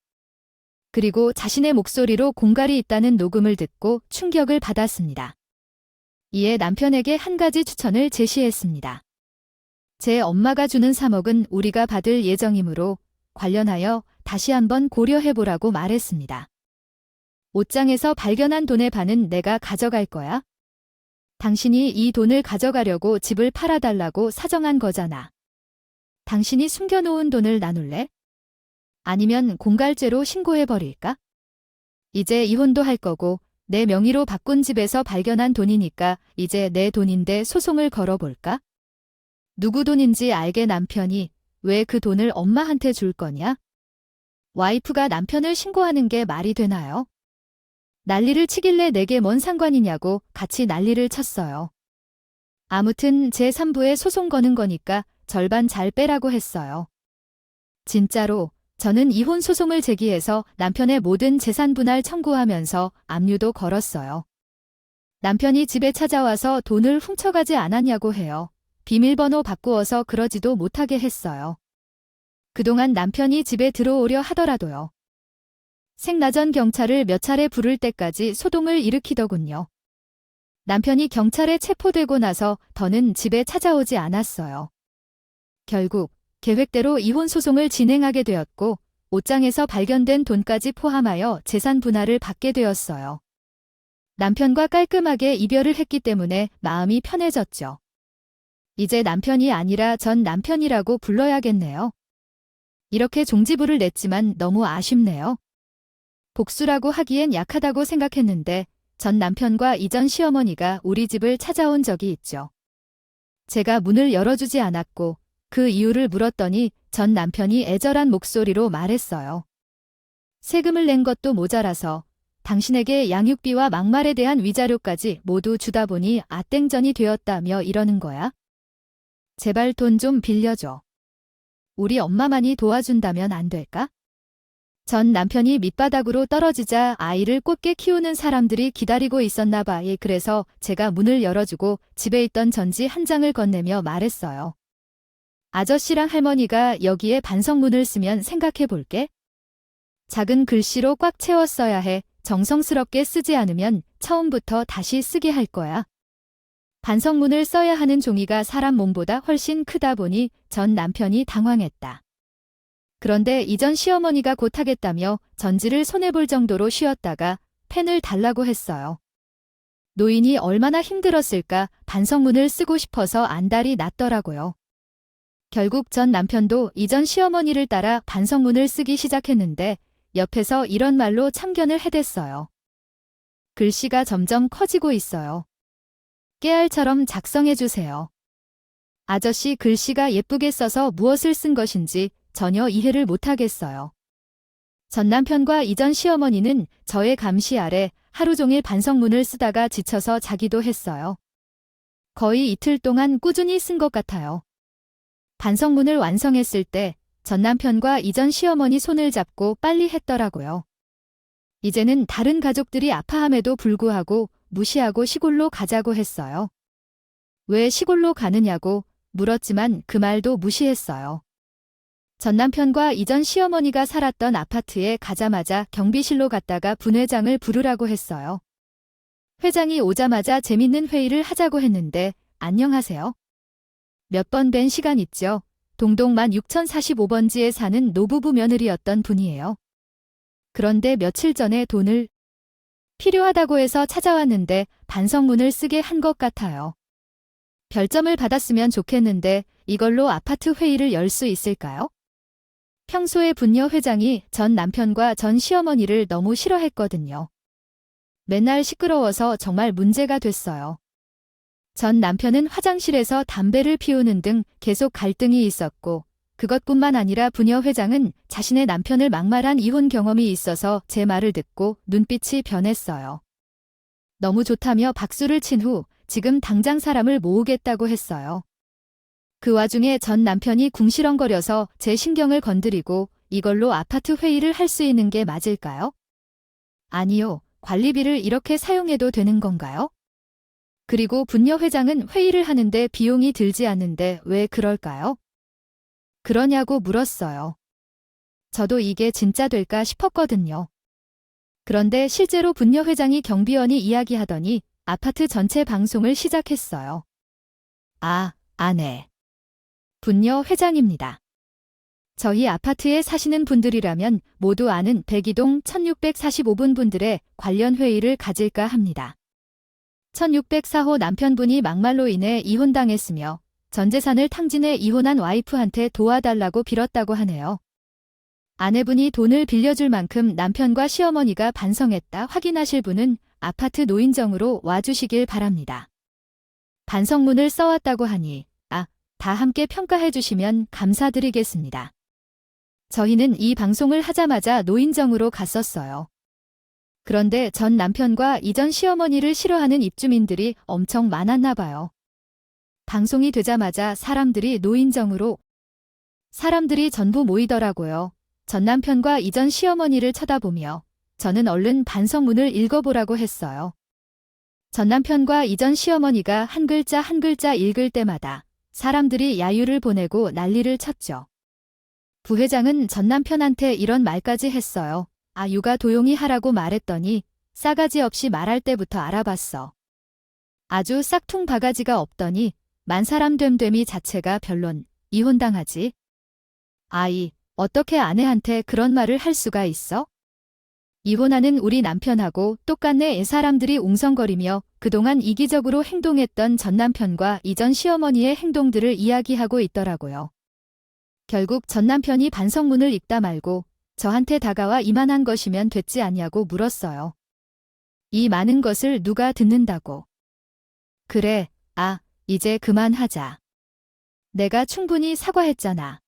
그리고 자신의 목소리로 공갈이 있다는 녹음을 듣고 충격을 받았습니다. 이에 남편에게 한 가지 추천을 제시했습니다. 제 엄마가 주는 3억은 우리가 받을 예정이므로 관련하여 다시 한번 고려해보라고 말했습니다. 옷장에서 발견한 돈의 반은 내가 가져갈 거야? 당신이 이 돈을 가져가려고 집을 팔아달라고 사정한 거잖아. 당신이 숨겨놓은 돈을 나눌래? 아니면 공갈죄로 신고해버릴까? 이제 이혼도 할 거고 내 명의로 바꾼 집에서 발견한 돈이니까 이제 내 돈인데 소송을 걸어볼까? 누구 돈인지 알게 남편이 왜 그 돈을 엄마한테 줄 거냐? 와이프가 남편을 신고하는 게 말이 되나요? 난리를 치길래 내게 뭔 상관이냐고 같이 난리를 쳤어요. 아무튼 제3부에 소송 거는 거니까 절반 잘 빼라고 했어요. 진짜로 저는 이혼 소송을 제기해서 남편의 모든 재산 분할 청구하면서 압류도 걸었어요. 남편이 집에 찾아와서 돈을 훔쳐가지 않았냐고 해요. 비밀번호 바꾸어서 그러지도 못하게 했어요. 그동안 남편이 집에 들어오려 하더라도요. 생나전 경찰을 몇 차례 부를 때까지 소동을 일으키더군요. 남편이 경찰에 체포되고 나서 더는 집에 찾아오지 않았어요. 결국 계획대로 이혼 소송을 진행하게 되었고 옷장에서 발견된 돈까지 포함하여 재산 분할을 받게 되었어요. 남편과 깔끔하게 이별을 했기 때문에 마음이 편해졌죠. 이제 남편이 아니라 전 남편이라고 불러야겠네요. 이렇게 종지부를 냈지만 너무 아쉽네요. 복수라고 하기엔 약하다고 생각했는데 전 남편과 이전 시어머니가 우리 집을 찾아온 적이 있죠. 제가 문을 열어주지 않았고 그 이유를 물었더니 전 남편이 애절한 목소리로 말했어요. 세금을 낸 것도 모자라서 당신에게 양육비와 막말에 대한 위자료까지 모두 주다 보니 아땡전이 되었다며 이러는 거야? 제발 돈 좀 빌려줘. 우리 엄마만이 도와준다면 안 될까? 전 남편이 밑바닥으로 떨어지자 아이를 곱게 키우는 사람들이 기다리고 있었나 봐. 그래서 제가 문을 열어주고 집에 있던 전지 한 장을 건네며 말했어요. 아저씨랑 할머니가 여기에 반성문을 쓰면 생각해 볼게. 작은 글씨로 꽉 채웠어야 해. 정성스럽게 쓰지 않으면 처음부터 다시 쓰게 할 거야. 반성문을 써야 하는 종이가 사람 몸보다 훨씬 크다 보니 전 남편이 당황했다. 그런데 이전 시어머니가 곧 하겠다며 전지를 손해볼 정도로 쉬었다가 펜을 달라고 했어요. 노인이 얼마나 힘들었을까 반성문을 쓰고 싶어서 안달이 났더라고요. 결국 전 남편도 이전 시어머니를 따라 반성문을 쓰기 시작했는데 옆에서 이런 말로 참견을 해댔어요. 글씨가 점점 커지고 있어요. 깨알처럼 작성해주세요. 아저씨 글씨가 예쁘게 써서 무엇을 쓴 것인지 전혀 이해를 못하겠어요. 전 남편과 이전 시어머니는 저의 감시 아래 하루 종일 반성문을 쓰다가 지쳐서 자기도 했어요. 거의 이틀 동안 꾸준히 쓴 것 같아요. 반성문을 완성했을 때 전 남편과 이전 시어머니 손을 잡고 빨리 했더라고요. 이제는 다른 가족들이 아파함에도 불구하고 무시하고 시골로 가자고 했어요. 왜 시골로 가느냐고 물었지만 그 말도 무시했어요. 전 남편과 이전 시어머니가 살았던 아파트에 가자마자 경비실로 갔다가 분회장을 부르라고 했어요. 회장이 오자마자 재밌는 회의를 하자고 했는데 안녕하세요. 몇 번 뵌 시간 있죠. 동동만 6045번지에 사는 노부부 며느리였던 분이에요. 그런데 며칠 전에 돈을 필요하다고 해서 찾아왔는데 반성문을 쓰게 한 것 같아요. 별점을 받았으면 좋겠는데 이걸로 아파트 회의를 열 수 있을까요? 평소에 분녀 회장이 전 남편과 전 시어머니를 너무 싫어했거든요. 맨날 시끄러워서 정말 문제가 됐어요. 전 남편은 화장실에서 담배를 피우는 등 계속 갈등이 있었고 그것뿐만 아니라 부녀 회장은 자신의 남편을 막말한 이혼 경험이 있어서 제 말을 듣고 눈빛이 변했어요. 너무 좋다며 박수를 친 후 지금 당장 사람을 모으겠다고 했어요. 그 와중에 전 남편이 궁시렁거려서 제 신경을 건드리고 이걸로 아파트 회의를 할 수 있는 게 맞을까요? 아니요, 관리비를 이렇게 사용해도 되는 건가요? 그리고 분녀 회장은 회의를 하는데 비용이 들지 않는데 왜 그럴까요? 그러냐고 물었어요. 저도 이게 진짜 될까 싶었거든요. 그런데 실제로 분녀 회장이 경비원이 이야기하더니 아파트 전체 방송을 시작했어요. 아, 아네. 분녀 회장입니다. 저희 아파트에 사시는 분들이라면 모두 아는 백이동 1645분 분들의 관련 회의를 가질까 합니다. 1604호 남편분이 막말로 인해 이혼당했으며 전 재산을 탕진해 이혼한 와이프한테 도와달라고 빌었다고 하네요. 아내분이 돈을 빌려줄 만큼 남편과 시어머니가 반성했다 확인하실 분은 아파트 노인정으로 와주시길 바랍니다. 반성문을 써왔다고 하니 다 함께 평가해 주시면 감사드리겠습니다. 저희는 이 방송을 하자마자 노인정으로 갔었어요. 그런데 전 남편과 이전 시어머니를 싫어하는 입주민들이 엄청 많았나 봐요. 방송이 되자마자 사람들이 전부 모이더라고요. 전 남편과 이전 시어머니를 쳐다보며 저는 얼른 반성문을 읽어보라고 했어요. 전 남편과 이전 시어머니가 한 글자 한 글자 읽을 때마다 사람들이 야유를 보내고 난리를 쳤죠. 부회장은 전 남편한테 이런 말까지 했어요. 육아 도용이 하라고 말했더니 싸가지 없이 말할 때부터 알아봤어. 아주 싹퉁 바가지가 없더니 만사람 됨됨이 자체가 별론, 이혼당하지. 어떻게 아내한테 그런 말을 할 수가 있어? 이혼하는 우리 남편하고 똑같네. 사람들이 웅성거리며 그동안 이기적으로 행동했던 전 남편과 이전 시어머니의 행동들을 이야기하고 있더라고요. 결국 전 남편이 반성문을 읽다 말고 저한테 다가와 이만한 것이면 됐지 않냐고 물었어요. 이 많은 것을 누가 듣는다고. 그래, 이제 그만하자. 내가 충분히 사과했잖아.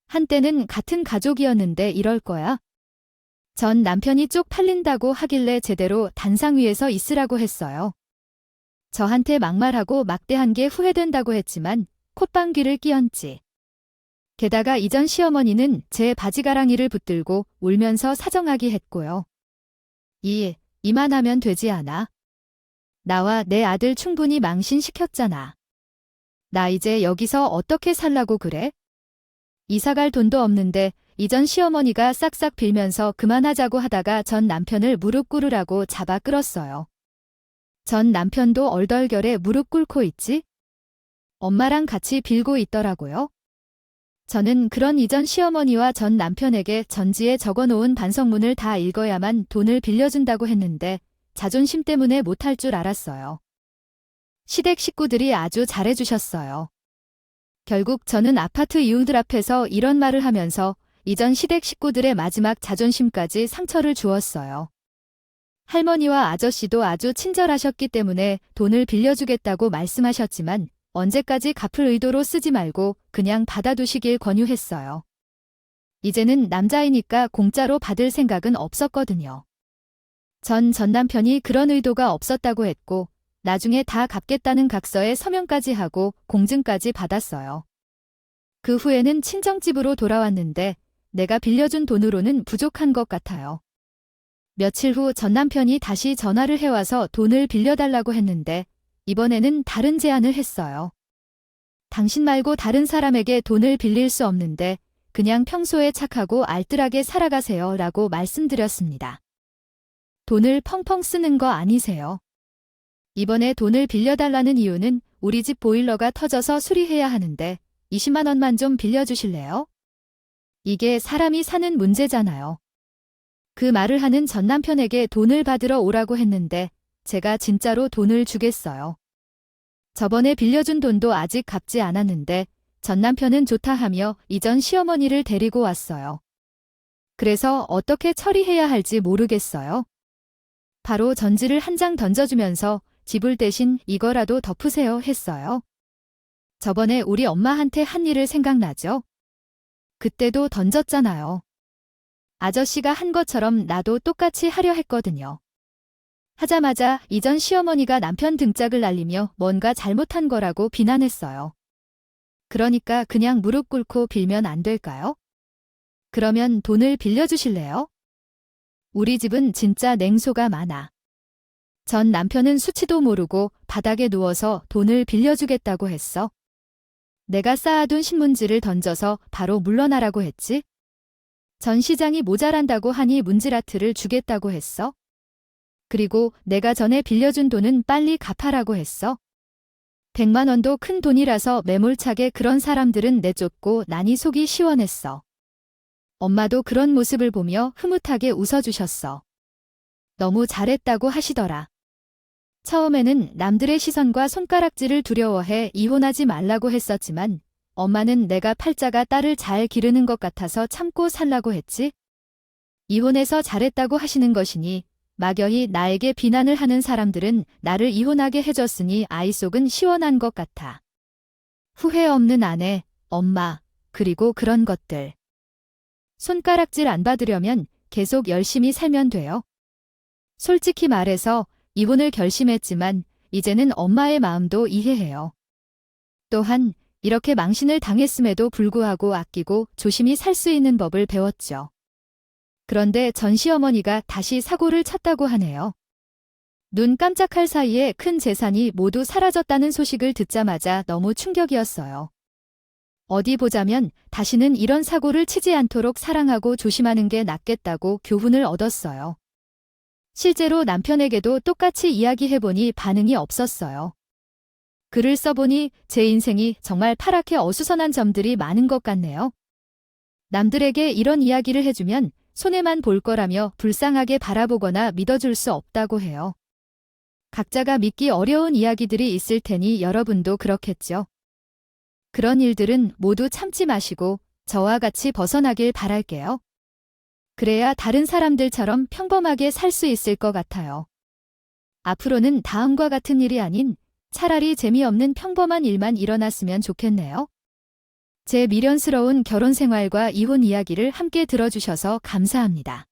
한때는 같은 가족이었는데 이럴 거야? 전 남편이 쪽팔린다고 하길래 제대로 단상 위에서 있으라고 했어요. 저한테 막말하고 막대한 게 후회된다고 했지만 콧방귀를 뀌었지. 게다가 이전 시어머니는 제 바지가랑이를 붙들고 울면서 사정하기 했고요. 이만하면 되지 않아? 나와 내 아들 충분히 망신시켰잖아. 나 이제 여기서 어떻게 살라고 그래? 이사갈 돈도 없는데 이전 시어머니가 싹싹 빌면서 그만하자고 하다가 전 남편을 무릎 꿇으라고 잡아 끌었어요. 전 남편도 얼떨결에 무릎 꿇고 있지? 엄마랑 같이 빌고 있더라고요. 저는 그런 이전 시어머니와 전 남편에게 전지에 적어놓은 반성문을 다 읽어야만 돈을 빌려준다고 했는데 자존심 때문에 못할 줄 알았어요. 시댁 식구들이 아주 잘해주셨어요. 결국 저는 아파트 이웃들 앞에서 이런 말을 하면서 이전 시댁 식구들의 마지막 자존심까지 상처를 주었어요. 할머니와 아저씨도 아주 친절하셨기 때문에 돈을 빌려주겠다고 말씀하셨지만 언제까지 갚을 의도로 쓰지 말고 그냥 받아두시길 권유했어요. 이제는 남자이니까 공짜로 받을 생각은 없었거든요. 전 남편이 그런 의도가 없었다고 했고 나중에 다 갚겠다는 각서에 서명까지 하고 공증까지 받았어요. 그 후에는 친정집으로 돌아왔는데 내가 빌려준 돈으로는 부족한 것 같아요. 며칠 후 전 남편이 다시 전화를 해와서 돈을 빌려달라고 했는데 이번에는 다른 제안을 했어요. 당신 말고 다른 사람에게 돈을 빌릴 수 없는데 그냥 평소에 착하고 알뜰하게 살아가세요 라고 말씀드렸습니다. 돈을 펑펑 쓰는 거 아니세요? 이번에 돈을 빌려달라는 이유는 우리 집 보일러가 터져서 수리해야 하는데 20만 원만 좀 빌려주실래요? 이게 사람이 사는 문제잖아요. 그 말을 하는 전 남편에게 돈을 받으러 오라고 했는데 제가 진짜로 돈을 주겠어요. 저번에 빌려준 돈도 아직 갚지 않았는데 전 남편은 좋다 하며 이전 시어머니를 데리고 왔어요. 그래서 어떻게 처리해야 할지 모르겠어요. 바로 전지를 한 장 던져주면서 지불 대신 이거라도 덮으세요 했어요. 저번에 우리 엄마한테 한 일을 생각나죠? 그때도 던졌잖아요. 아저씨가 한 것처럼 나도 똑같이 하려 했거든요. 하자마자 이전 시어머니가 남편 등짝을 날리며 뭔가 잘못한 거라고 비난했어요. 그러니까 그냥 무릎 꿇고 빌면 안 될까요? 그러면 돈을 빌려주실래요? 우리 집은 진짜 냉소가 많아. 전 남편은 수치도 모르고 바닥에 누워서 돈을 빌려주겠다고 했어. 내가 쌓아둔 신문지를 던져서 바로 물러나라고 했지. 전 시장이 모자란다고 하니 문지라트를 주겠다고 했어. 그리고 내가 전에 빌려준 돈은 빨리 갚아라고 했어. 100만 원도 큰 돈이라서 매몰차게 그런 사람들은 내쫓고 나니 속이 시원했어. 엄마도 그런 모습을 보며 흐뭇하게 웃어주셨어. 너무 잘했다고 하시더라. 처음에는 남들의 시선과 손가락질을 두려워해 이혼하지 말라고 했었지만 엄마는 내가 팔자가 딸을 잘 기르는 것 같아서 참고 살라고 했지. 이혼해서 잘했다고 하시는 것이니 막연히 나에게 비난을 하는 사람들은 나를 이혼하게 해줬으니 아이 속은 시원한 것 같아. 후회 없는 아내, 엄마, 그리고 그런 것들. 손가락질 안 받으려면 계속 열심히 살면 돼요. 솔직히 말해서 이혼을 결심했지만 이제는 엄마의 마음도 이해해요. 또한 이렇게 망신을 당했음에도 불구하고 아끼고 조심히 살 수 있는 법을 배웠죠. 그런데 전 시어머니가 다시 사고를 쳤다고 하네요. 눈 깜짝할 사이에 큰 재산이 모두 사라졌다는 소식을 듣자마자 너무 충격이었어요. 어디 보자면 다시는 이런 사고를 치지 않도록 사랑하고 조심하는 게 낫겠다고 교훈을 얻었어요. 실제로 남편에게도 똑같이 이야기해보니 반응이 없었어요. 글을 써보니 제 인생이 정말 파랗게 어수선한 점들이 많은 것 같네요. 남들에게 이런 이야기를 해주면 손해만 볼 거라며 불쌍하게 바라보거나 믿어줄 수 없다고 해요. 각자가 믿기 어려운 이야기들이 있을 테니 여러분도 그렇겠죠. 그런 일들은 모두 참지 마시고 저와 같이 벗어나길 바랄게요. 그래야 다른 사람들처럼 평범하게 살 수 있을 것 같아요. 앞으로는 다음과 같은 일이 아닌 차라리 재미없는 평범한 일만 일어났으면 좋겠네요. 제 미련스러운 결혼 생활과 이혼 이야기를 함께 들어주셔서 감사합니다.